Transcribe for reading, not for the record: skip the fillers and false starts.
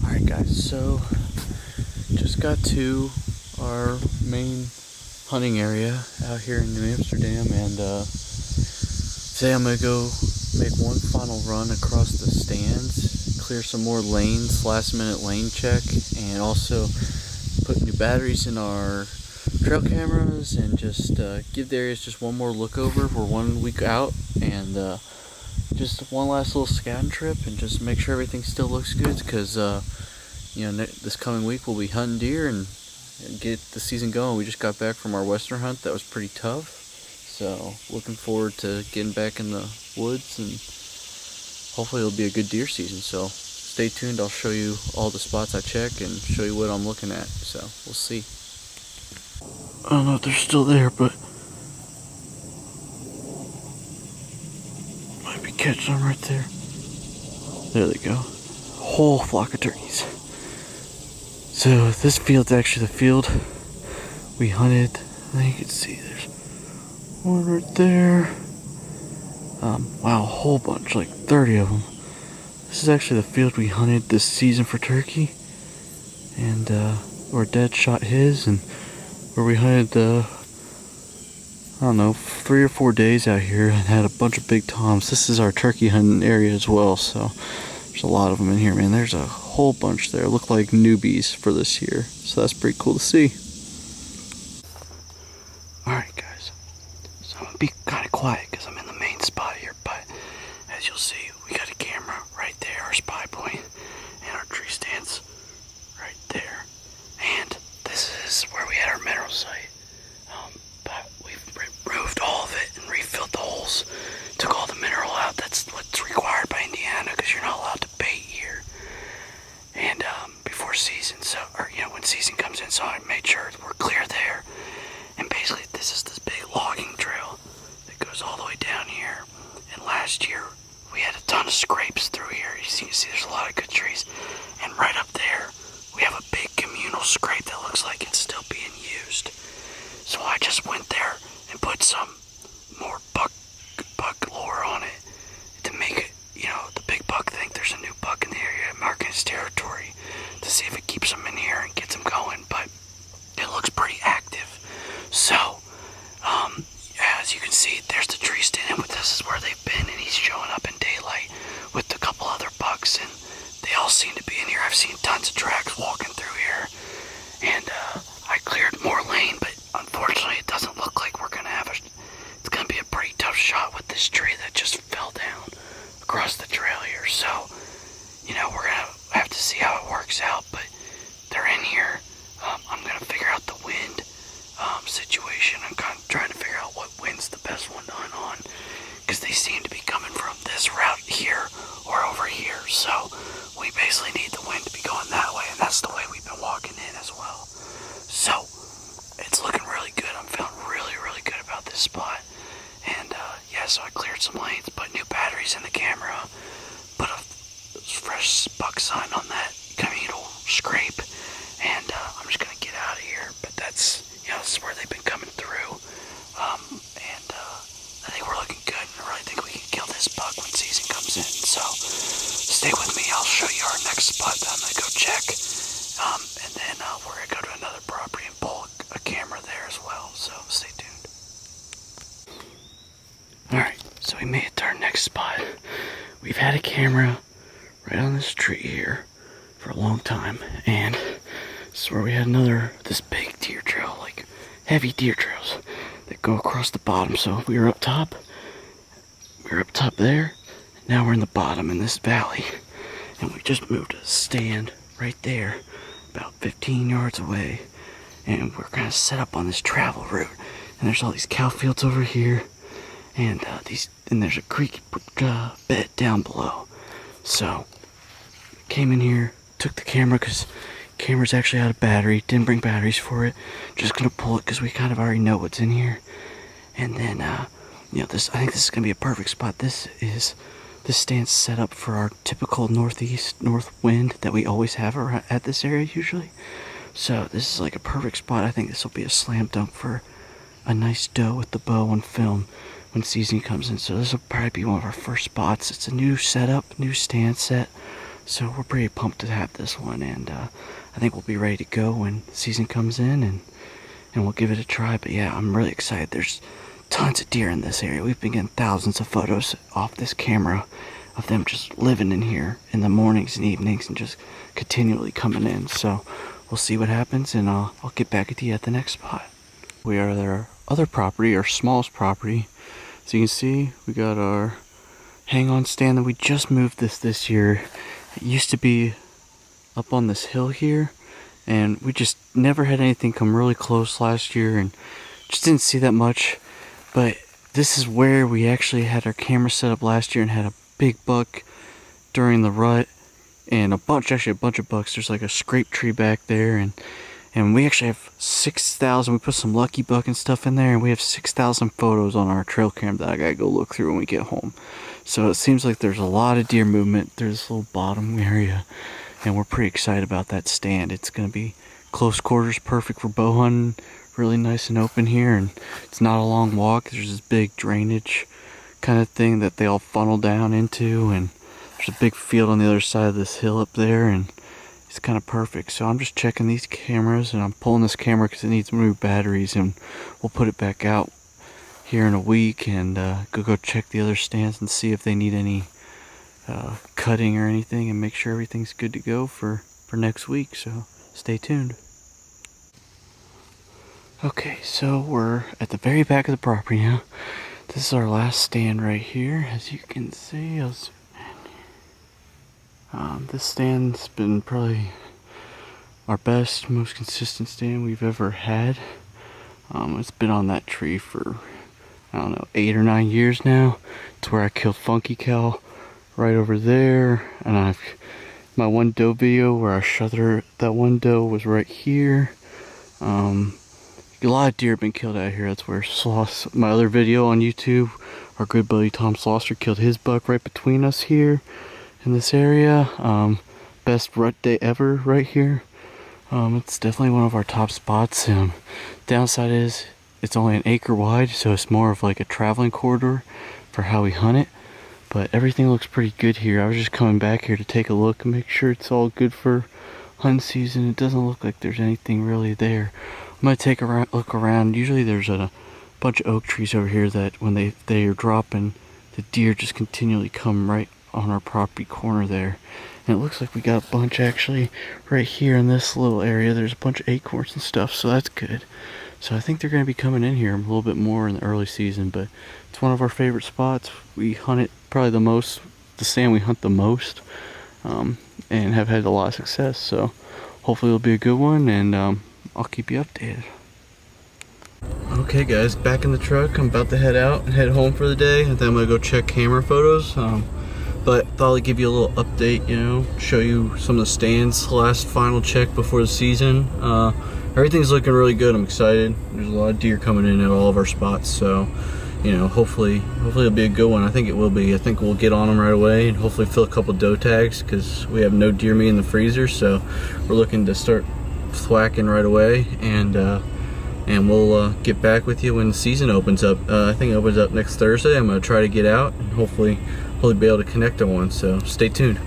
Alright guys, so just got to our main hunting area out here in New Amsterdam, and today I'm going to go make one final run across the stands, clear some more lanes, last minute lane check, and also put new batteries in our trail cameras, and just give the areas just one more look over. We're 1 week out, and just one last little scouting trip, and just make sure everything still looks good, because this coming week we'll be hunting deer and get the season going. We just got back from our western hunt that was pretty tough, so looking forward to getting back in the woods, and hopefully it'll be a good deer season. So stay tuned. I'll show you all the spots I check and show you what I'm looking at, so we'll see. I don't know if they're still there, but might be catching them right there. There they go. Whole flock of turkeys. So this field's actually the field we hunted. I think you can see there's one right there. Wow, a whole bunch, like 30 of them. This is actually the field we hunted this season for turkey, and where Dad shot his, and where we hunted I don't know, 3 or 4 days out here and had a bunch of big toms. This is our turkey hunting area as well, so there's a lot of them in here, man. There's a whole bunch there. Look like newbies for this year, so that's pretty cool to see. Alright guys, so I'm gonna be kind of quiet because I'm in the main spot here, but as you'll see, we got a camera right there, our spy point, and our tree stands right there. And this is where we had our mineral site. But we've removed all of it and refilled the holes. Took all the mineral out. That's what's required by Indiana, because you're not allowed to bait here. And before season, when season comes in, so I made sure we're clear there. And basically, this is this big logging trail that goes all the way down here. And last year, we had a ton of scrapes through here. You can see there's a lot of good trees. And right up there, we have a big communal scrape that looks like it's still being used. So I just went there and put some more buck lure on it to make it, the big buck think there's a new buck in the area, marking his territory, to see if it keeps him in here and gets him going. But it looks pretty active. So, as you can see, there's the tree stand, and this is where they've been, and he's showing up in daylight with a couple other bucks, and they all seem to be in here. I've seen tons of tracks walking through here, and I cleared more lane, but unfortunately it doesn't look like we're gonna have it's gonna be a pretty tough shot with this tree that just fell down across the trail here. So, we're gonna have to see how it works out, but they're in here. I'm gonna figure out the wind situation. I'm kind of trying to figure out what wind's the best one to hunt on, because they seem to be coming from this route here or over here. So we basically need the wind to be going that way, and that's the way we've been walking in as well. So it's looking really good. I'm feeling really, really good about this spot. And so I cleared some lanes, put new batteries in the camera, put a fresh buck sign on that communal scrape, and I'm just gonna get out of here. But that's, this is where they've been coming through, and I think we're looking good, and I really think we can kill this buck when season comes in. So stay with me. I'll show you our next spot that I'm gonna go check, and then we're gonna go to another property and pull a camera there as well. So stay tuned. Alright, so we made it to our next spot. We've had a camera right on this tree here for a long time, and this is where we had this big deer trail, like heavy deer trails that go across the bottom. So we were up top there, and now we're in the bottom in this valley, and we just moved a stand right there about 15 yards away, and we're gonna set up on this travel route. And there's all these cow fields over here, and there's a creek bed down below. So came in here, took the camera, because camera's actually out of battery, didn't bring batteries for it, just gonna pull it because we kind of already know what's in here. And then I think this is gonna be a perfect spot. This stand's set up for our typical north wind that we always have at this area usually. So this is like a perfect spot. I think this will be a slam dunk for a nice doe with the bow on film when season comes in. So this will probably be one of our first spots. It's a new setup, new stand set. So we're pretty pumped to have this one, and I think we'll be ready to go when season comes in, and we'll give it a try. But yeah, I'm really excited. There's tons of deer in this area. We've been getting thousands of photos off this camera of them just living in here in the mornings and evenings and just continually coming in. So we'll see what happens, and I'll get back with you at the next spot. We are at our other property, our smallest property. So you can see we got our hang-on stand that we just moved this year. It used to be up on this hill here, and we just never had anything come really close last year and just didn't see that much. But this is where we actually had our camera set up last year and had a big buck during the rut, and a bunch of bucks. There's like a scrape tree back there, and we actually have 6,000. We put some lucky buck and stuff in there, and we have 6,000 photos on our trail cam that I gotta go look through when we get home. So it seems like there's a lot of deer movement. There's this little bottom area, and we're pretty excited about that stand. It's gonna be close quarters, perfect for bow hunting, really nice and open here, and it's not a long walk. There's this big drainage kind of thing that they all funnel down into, and there's a big field on the other side of this hill up there, and it's kind of perfect. So I'm just checking these cameras, and I'm pulling this camera because it needs new batteries, and we'll put it back out here in a week, and go check the other stands and see if they need any cutting or anything, and make sure everything's good to go for next week. So stay tuned. Okay, so we're at the very back of the property now. This is our last stand right here, as you can see. I'll zoom in. This stand's been probably our best, most consistent stand we've ever had. It's been on that tree for, I don't know, 8 or 9 years now. It's where I killed Funky Cal, right over there. And my one doe video where I shot that one doe was right here. A lot of deer have been killed out here. That's where my other video on YouTube, our good buddy Tom Slosser killed his buck right between us here in this area. Best rut day ever right here. It's definitely one of our top spots. Downside is it's only an acre wide, so it's more of like a traveling corridor for how we hunt it. But everything looks pretty good here. I was just coming back here to take a look and make sure it's all good for hunting season. It doesn't look like there's anything really there. I'm gonna take a look around. Usually there's a bunch of oak trees over here that when they are dropping, the deer just continually come right on our property corner there. And it looks like we got a bunch actually right here in this little area. There's a bunch of acorns and stuff, so that's good. So I think they're gonna be coming in here a little bit more in the early season, but it's one of our favorite spots. We hunt it probably the stand we hunt the most, and have had a lot of success. So hopefully it'll be a good one, and I'll keep you updated. Okay guys, back in the truck. I'm about to head out and head home for the day, and then I'm gonna go check camera photos. But thought I'd give you a little update, show you some of the stands, last final check before the season. Everything's looking really good. I'm excited. There's a lot of deer coming in at all of our spots, so hopefully it'll be a good one. I think it will be. I think we'll get on them right away and hopefully fill a couple doe tags, because we have no deer meat in the freezer, so we're looking to start thwacking right away, and we'll get back with you when the season opens up. I think it opens up next Thursday. I'm gonna try to get out and hopefully be able to connect on one, so stay tuned.